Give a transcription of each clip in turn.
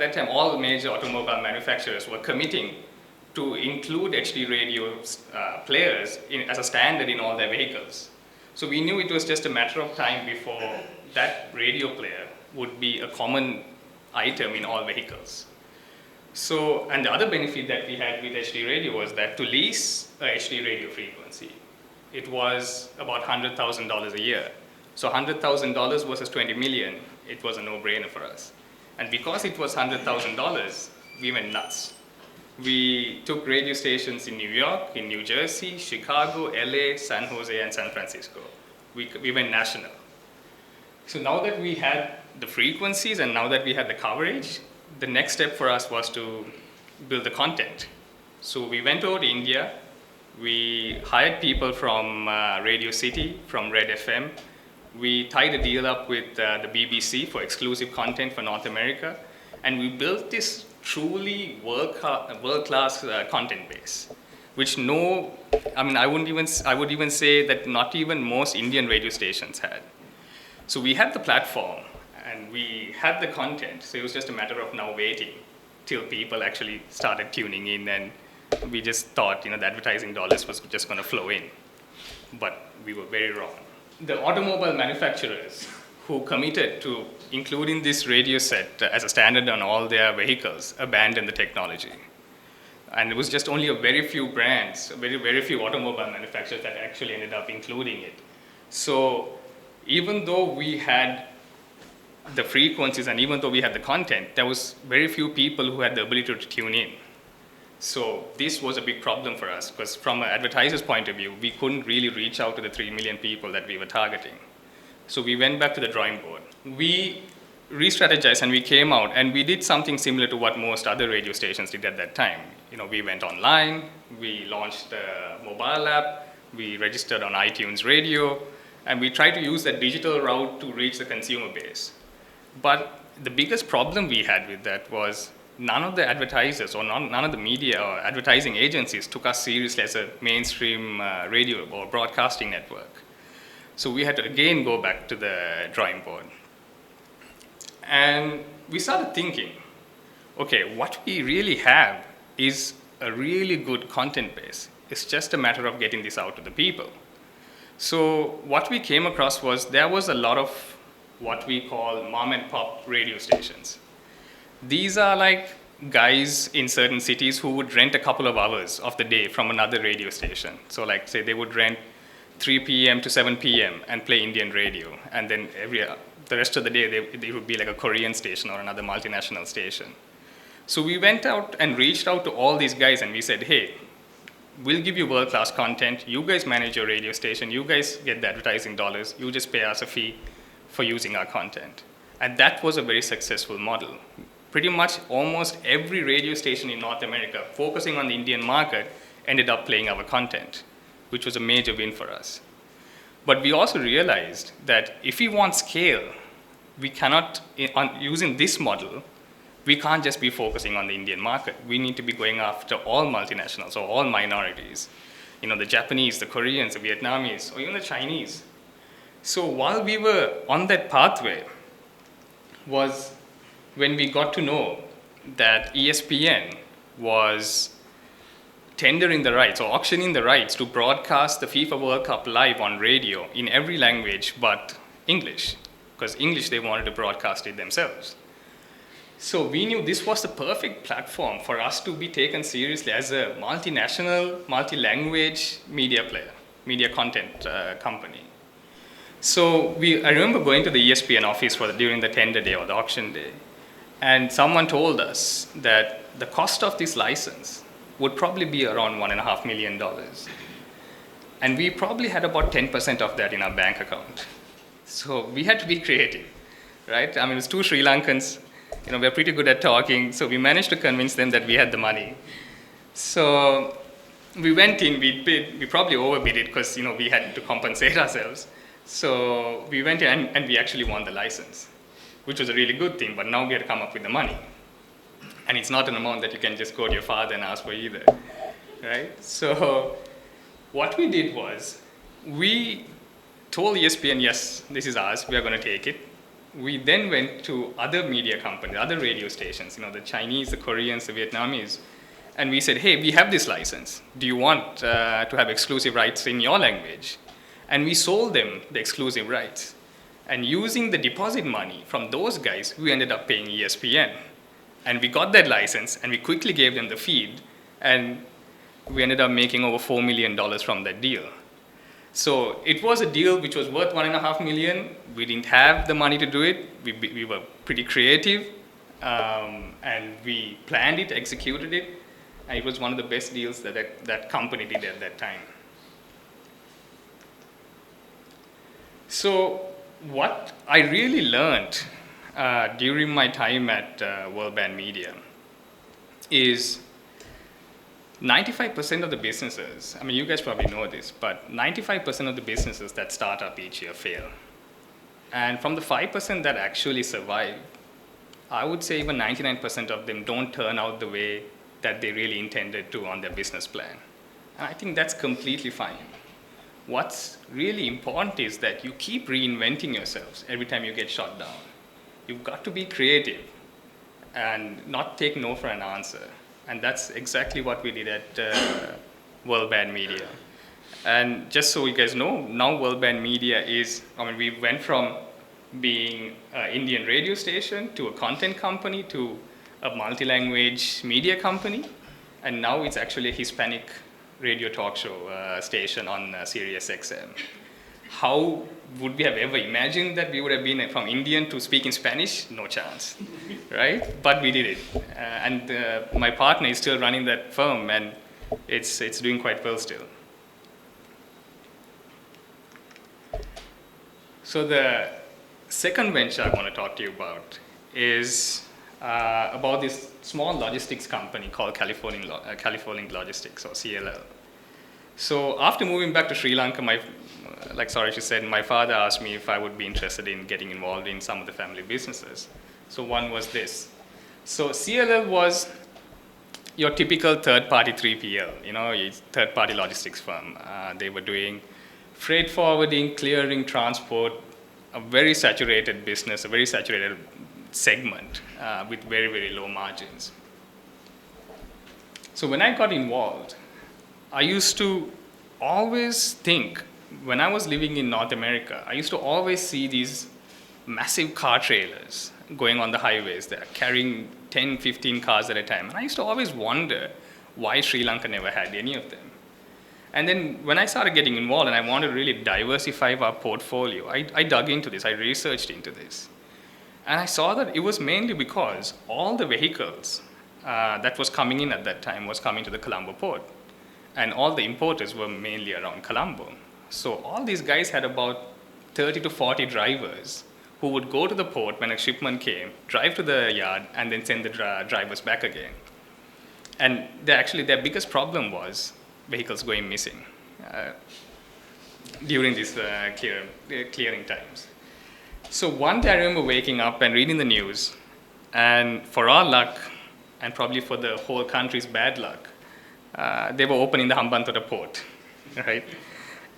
that time, all major automobile manufacturers were committing to include HD radio players as a standard in all their vehicles. So we knew it was just a matter of time before that radio player would be a common item in all vehicles. So, and the other benefit that we had with HD radio was that to lease a HD radio frequency, it was about $100,000 a year. So $100,000 versus 20 million, it was a no-brainer for us. And because it was $100,000, we went nuts. We took radio stations in New York, in New Jersey, Chicago, LA, San Jose, and San Francisco. We went national. So now that we had the frequencies and now that we had the coverage, the next step for us was to build the content. So we went over to India. We hired people from Radio City, from Red FM. We tied a deal up with the BBC for exclusive content for North America. And we built this truly world-class content base, which I would even say that not even most Indian radio stations had. So we had the platform and we had the content. So it was just a matter of now waiting till people actually started tuning in, and we just thought, the advertising dollars was just going to flow in. But we were very wrong. The automobile manufacturers who committed to including this radio set as a standard on all their vehicles abandoned the technology. And it was just only a very few brands, very few automobile manufacturers that actually ended up including it. So even though we had the frequencies and even though we had the content, there was very few people who had the ability to tune in. So this was a big problem for us because from an advertiser's point of view, we couldn't really reach out to the 3 million people that we were targeting. So we went back to the drawing board. We re-strategized and we came out and we did something similar to what most other radio stations did at that time. We went online, we launched a mobile app, we registered on iTunes Radio, and we tried to use that digital route to reach the consumer base. But the biggest problem we had with that was none of the advertisers or none of the media or advertising agencies took us seriously as a mainstream radio or broadcasting network. So we had to again go back to the drawing board. And we started thinking, okay, what we really have is a really good content base. It's just a matter of getting this out to the people. So what we came across was there was a lot of what we call mom and pop radio stations. These are like guys in certain cities who would rent a couple of hours of the day from another radio station. So like say they would rent 3 p.m. to 7 p.m. and play Indian radio. And then the rest of the day, they would be like a Korean station or another multinational station. So we went out and reached out to all these guys and we said, hey, we'll give you world-class content. You guys manage your radio station. You guys get the advertising dollars. You just pay us a fee for using our content. And that was a very successful model. Pretty much almost every radio station in North America focusing on the Indian market ended up playing our content, which was a major win for us. But we also realized that if we want scale, we cannot, using this model, we can't just be focusing on the Indian market. We need to be going after all multinationals or all minorities. The Japanese, the Koreans, the Vietnamese, or even the Chinese. So while we were on that pathway was when we got to know that ESPN was tendering the rights or auctioning the rights to broadcast the FIFA World Cup live on radio in every language but English, because English they wanted to broadcast it themselves. So we knew this was the perfect platform for us to be taken seriously as a multinational, multi-language media player, media content company. So I remember going to the ESPN office during the tender day or the auction day, and someone told us that the cost of this license would probably be around $1.5 million. And we probably had about 10% of that in our bank account. So we had to be creative, right? I mean, it was two Sri Lankans, we're pretty good at talking, so we managed to convince them that we had the money. So we went in, we bid, we probably overbid it because, we had to compensate ourselves. So we went in and we actually won the license, which was a really good thing, but now we had to come up with the money. And it's not an amount that you can just go to your father and ask for either, right? So what we did was we told ESPN, yes, this is ours, we are going to take it. we then went to other media companies, other radio stations, the Chinese, the Koreans, the Vietnamese, and we said, hey, we have this license. Do you want to have exclusive rights in your language? And we sold them the exclusive rights. And using the deposit money from those guys, we ended up paying ESPN. And we got that license, and we quickly gave them the feed, and we ended up making over $4 million from that deal. So it was a deal which was worth $1.5 million. We didn't have the money to do it. We were pretty creative, and we planned it, executed it, and it was one of the best deals that company did at that time. So what I really learned during my time at World Band Media is 95% of the businesses, I mean, you guys probably know this, but 95% of the businesses that start up each year fail. And from the 5% that actually survive, I would say even 99% of them don't turn out the way that they really intended to on their business plan. And I think that's completely fine. What's really important is that you keep reinventing yourselves every time you get shot down. You've got to be creative and not take no for an answer. And that's exactly what we did at World Band Media. And just so you guys know, now World Band Media we went from being an Indian radio station to a content company to a multi-language media company. And now it's actually a Hispanic radio talk show station on Sirius XM. How would we have ever imagined that we would have been from Indian to speak in Spanish? No chance, right? But we did it. And my partner is still running that firm, and it's doing quite well still. So the second venture I want to talk to you about is about this small logistics company called California Logistics, or CLL. So after moving back to Sri Lanka, like Saurashi said, my father asked me if I would be interested in getting involved in some of the family businesses. So one was this. So CLL was your typical third-party 3PL, third-party logistics firm. They were doing freight forwarding, clearing, transport, a very saturated business, a very saturated segment with very, very low margins. So when I got involved, I used to always think, when I was living in North America, I used to always see these massive car trailers going on the highways there, carrying 10, 15 cars at a time. And I used to always wonder why Sri Lanka never had any of them. And then when I started getting involved and I wanted to really diversify our portfolio, I dug into this, I researched into this. And I saw that it was mainly because all the vehicles that was coming in at that time was coming to the Colombo port. And all the importers were mainly around Colombo. So all these guys had about 30 to 40 drivers who would go to the port when a shipment came, drive to the yard, and then send the drivers back again. And their biggest problem was vehicles going missing during these clearing times. So one day I remember waking up and reading the news, and for our luck, and probably for the whole country's bad luck, they were opening the Hambantota port, right?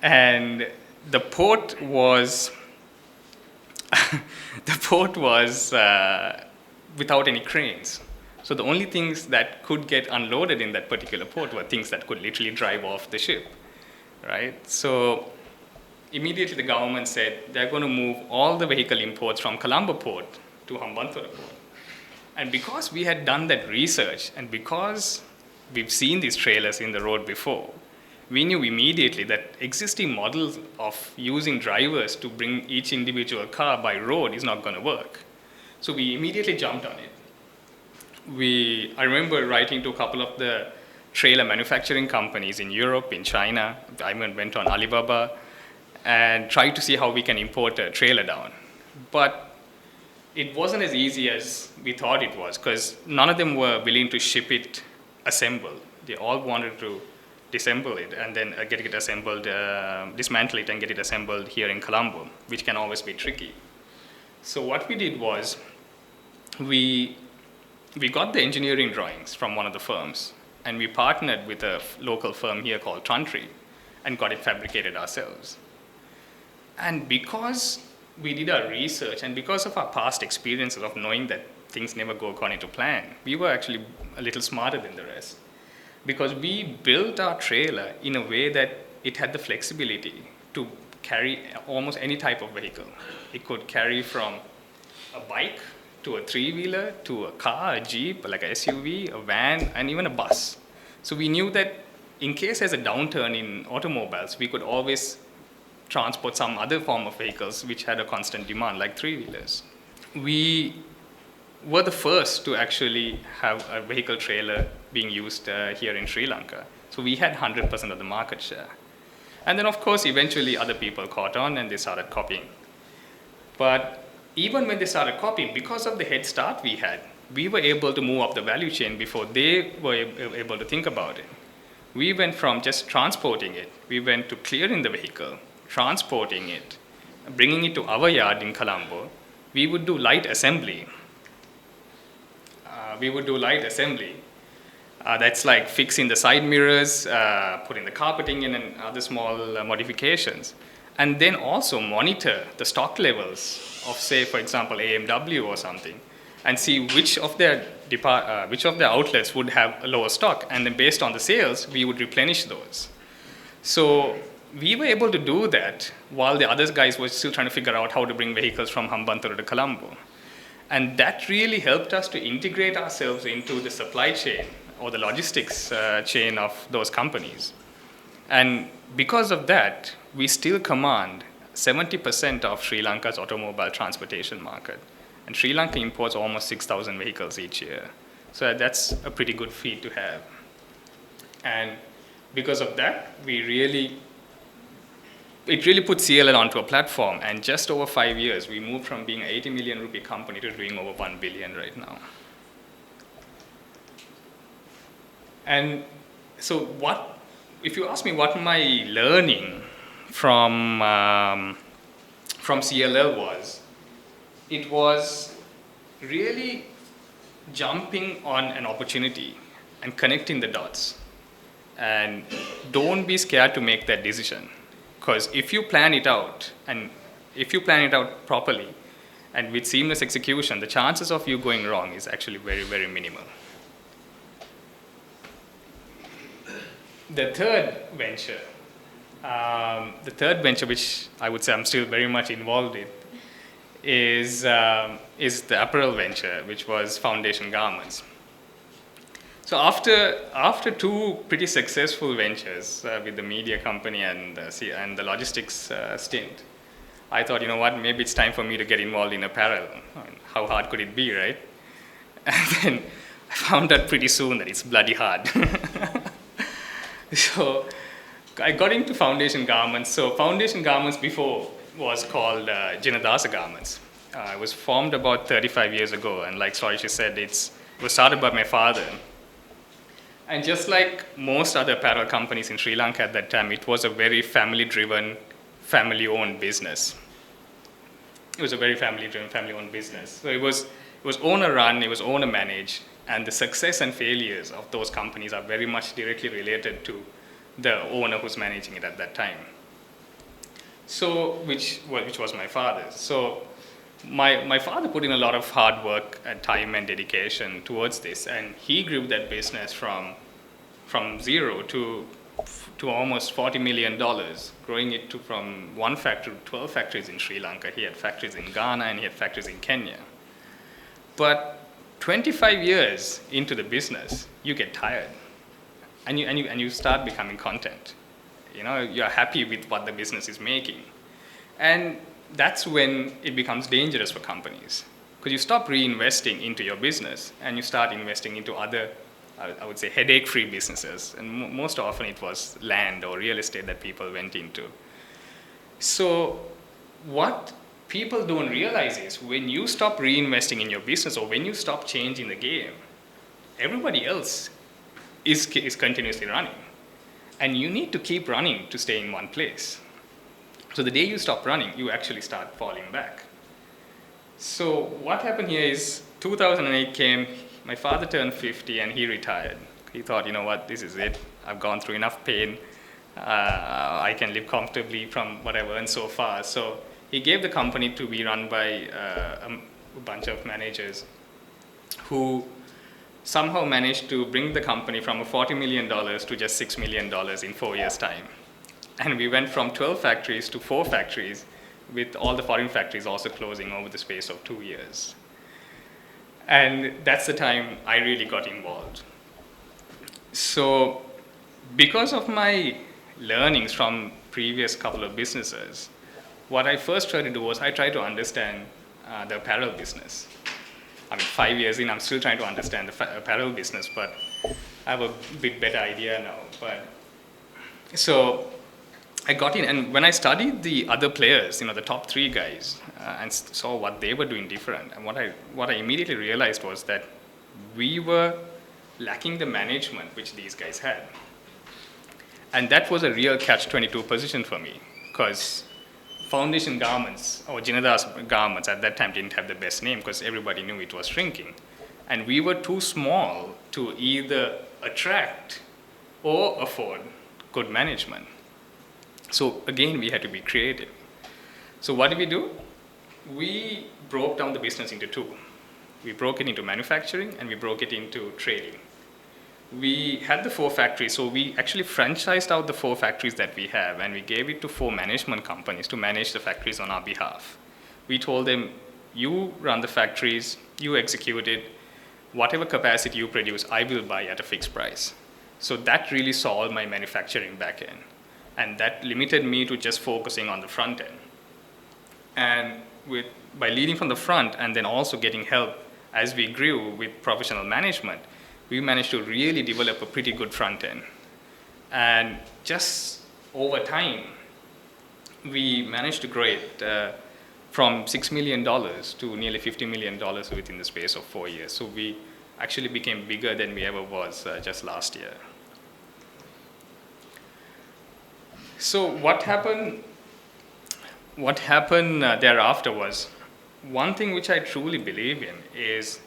And the port was without any cranes. So the only things that could get unloaded in that particular port were things that could literally drive off the ship, right? So immediately the government said they're going to move all the vehicle imports from Colombo port to Hambantota port. And because we had done that research, and because we've seen these trailers in the road before, we knew immediately that existing models of using drivers to bring each individual car by road is not going to work. So we immediately jumped on it. I remember writing to a couple of the trailer manufacturing companies in Europe, in China. I went on Alibaba and tried to see how we can import a trailer down. But it wasn't as easy as we thought it was, because none of them were willing to ship it assembled. They all wanted to disassemble it and then get it assembled, dismantle it and get it assembled here in Colombo, which can always be tricky. So what we did was we got the engineering drawings from one of the firms, and we partnered with a local firm here called Trantry and got it fabricated ourselves. And because we did our research, and because of our past experiences of knowing that things never go according to plan, we were actually a little smarter than the rest. Because we built our trailer in a way that it had the flexibility to carry almost any type of vehicle. It could carry from a bike to a three-wheeler to a car, a jeep, like a SUV, a van, and even a bus. So we knew that in case there's a downturn in automobiles, we could always transport some other form of vehicles which had a constant demand, like three-wheelers. We were the first to actually have a vehicle trailer being used here in Sri Lanka. So we had 100% of the market share. And then, of course, eventually other people caught on and they started copying. But even when they started copying, because of the head start we had, we were able to move up the value chain before they were able to think about it. We went from just transporting it, we went to clearing the vehicle, transporting it, bringing it to our yard in Colombo. We would do light assembly. That's like fixing the side mirrors, putting the carpeting in, and other small modifications. And then also monitor the stock levels of, say, for example, AMW or something, and see which of their outlets would have a lower stock. And then based on the sales, we would replenish those. So we were able to do that while the other guys were still trying to figure out how to bring vehicles from Hambantota to Colombo. And that really helped us to integrate ourselves into the supply chain or the logistics chain of those companies. And because of that, we still command 70% of Sri Lanka's automobile transportation market. And Sri Lanka imports almost 6,000 vehicles each year. So that's a pretty good feat to have. And because of that, it really put CLL onto a platform. And just over 5 years, we moved from being an 80 million rupee company to doing over 1 billion right now. And so if you ask me what my learning from CLL was, it was really jumping on an opportunity and connecting the dots. And don't be scared to make that decision. Because if you plan it out, and if you plan it out properly, and with seamless execution, the chances of you going wrong is actually very, very minimal. The third venture, which I would say I'm still very much involved in, is the apparel venture, which was Foundation Garments. So after two pretty successful ventures with the media company and the logistics stint, I thought, you know what, maybe it's time for me to get involved in apparel. I mean, how hard could it be, right? And then I found out pretty soon that it's bloody hard. So I got into Foundation Garments. So Foundation Garments before was called Jinadasa Garments. It was formed about 35 years ago, and like Swarish said, it was started by my father. And just like most other apparel companies in Sri Lanka at that time, it was a very family-driven, family-owned business. It was a very family-driven, family-owned business. So it was owner-run, it was owner-managed, and the success and failures of those companies are very much directly related to the owner who's managing it at that time. So, which was my father. So my father put in a lot of hard work and time and dedication towards this, and he grew that business from zero to almost $40 million, growing it from one factory to 12 factories in Sri Lanka. He had factories in Ghana and he had factories in Kenya. But 25 years into the business, you get tired, and you start becoming content. You know, you're happy with what the business is making, and that's when it becomes dangerous for companies, because you stop reinvesting into your business and you start investing into other, I would say, headache-free businesses. And most often it was land or real estate that people went into. So what people don't realize is when you stop reinvesting in your business or when you stop changing the game, everybody else is continuously running. And you need to keep running to stay in one place. So the day you stop running, you actually start falling back. So what happened here is 2008 came, my father turned 50 and he retired. He thought, you know what, this is it. I've gone through enough pain. I can live comfortably from what I've earned so far. So he gave the company to be run by a bunch of managers who somehow managed to bring the company from $40 million to just $6 million in 4 years' time. And we went from 12 factories to 4 factories, with all the foreign factories also closing over the space of 2 years. And that's the time I really got involved. So because of my learnings from previous couple of businesses, what I first tried to do was I tried to understand the apparel business. I mean, 5 years in, I'm still trying to understand the apparel business, but I have a bit better idea now. But so I got in, and when I studied the other players, the top 3 guys, and saw what they were doing different, and what I immediately realized was that we were lacking the management which these guys had. And that was a real catch-22 position for me, because Foundation Garments, or Jinadasa Garments at that time didn't have the best name because everybody knew it was shrinking. And we were too small to either attract or afford good management. So again, we had to be creative. So what did we do? We broke down the business into 2. We broke it into manufacturing and we broke it into trading. We had the 4 factories, so we actually franchised out the 4 factories that we have, and we gave it to 4 management companies to manage the factories on our behalf. We told them, you run the factories, you execute it, whatever capacity you produce, I will buy at a fixed price. So that really solved my manufacturing back end. And that limited me to just focusing on the front end. And by leading from the front and then also getting help as we grew with professional management, we managed to really develop a pretty good front end. And just over time, we managed to grow it from $6 million to nearly $50 million within the space of 4 years. So we actually became bigger than we ever was just last year. So what happened thereafter was, one thing which I truly believe in is,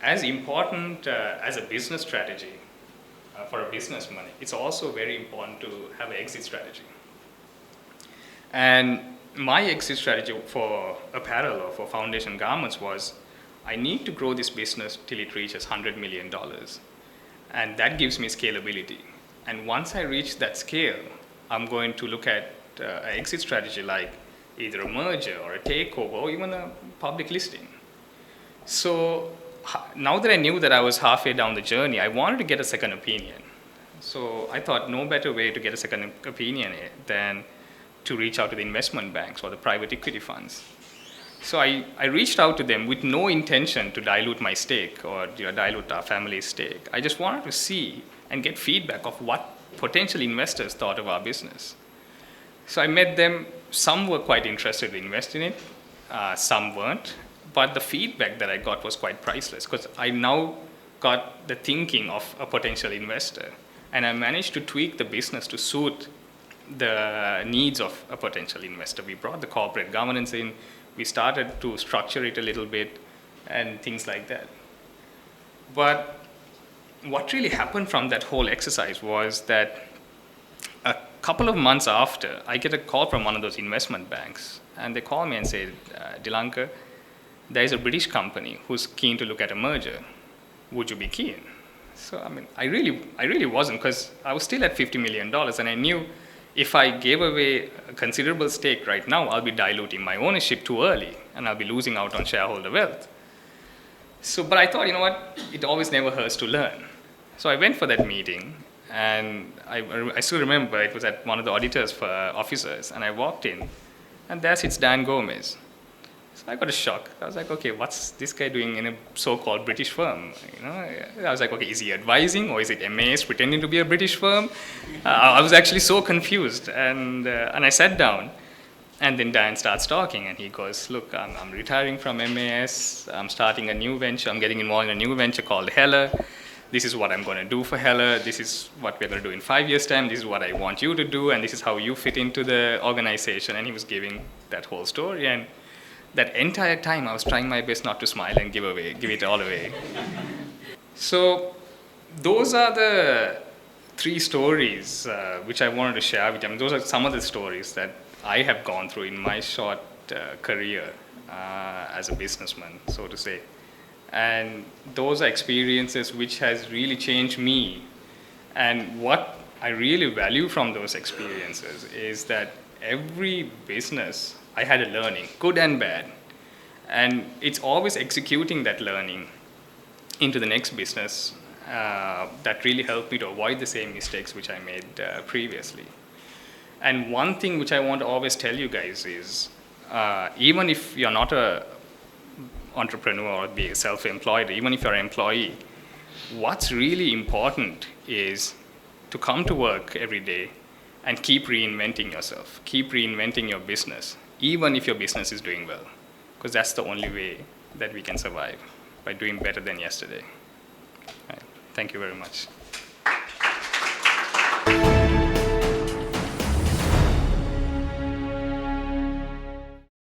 as important as a business strategy for a businessman, it's also very important to have an exit strategy. And my exit strategy for apparel or for Foundation Garments was, I need to grow this business till it reaches $100 million. And that gives me scalability. And once I reach that scale, I'm going to look at an exit strategy like either a merger or a takeover or even a public listing. So now that I knew that I was halfway down the journey, I wanted to get a second opinion. So I thought no better way to get a second opinion than to reach out to the investment banks or the private equity funds. So I reached out to them with no intention to dilute my stake or dilute our family's stake. I just wanted to see and get feedback of what potential investors thought of our business. So I met them. Some were quite interested to invest in it, some weren't. But the feedback that I got was quite priceless, because I now got the thinking of a potential investor, and I managed to tweak the business to suit the needs of a potential investor. We brought the corporate governance in, we started to structure it a little bit, and things like that. But what really happened from that whole exercise was that a couple of months after, I get a call from one of those investment banks, and they call me and say, Dilanka, there is a British company who's keen to look at a merger. Would you be keen? So, I really wasn't, because I was still at $50 million, and I knew if I gave away a considerable stake right now, I'll be diluting my ownership too early, and I'll be losing out on shareholder wealth. So, but I thought, it always never hurts to learn. So I went for that meeting, and I still remember it was at one of the auditors' offices, and I walked in, and there sits Dan Gomez. So I got a shock. I was like, okay, what's this guy doing in a so-called British firm? I was like, okay, is he advising, or is it MAS pretending to be a British firm? I was actually so confused, and I sat down, and then Dan starts talking, and he goes, look, I'm retiring from MAS, I'm starting a new venture, I'm getting involved in a new venture called Heller. This is what I'm going to do for Heller, this is what we're going to do in 5 years' time, this is what I want you to do, and this is how you fit into the organization. And he was giving that whole story, and that entire time I was trying my best not to smile and give it all away. So those are the 3 stories which I wanted to share with you. Those are some of the stories that I have gone through in my short career as a businessman, so to say. And those are experiences which has really changed me. And what I really value from those experiences is that every business I had a learning, good and bad. And it's always executing that learning into the next business that really helped me to avoid the same mistakes which I made previously. And one thing which I want to always tell you guys is, even if you're not a entrepreneur or be self-employed, even if you're an employee, what's really important is to come to work every day and keep reinventing yourself, keep reinventing your business, even if your business is doing well, because that's the only way that we can survive, by doing better than yesterday. Right. Thank you very much.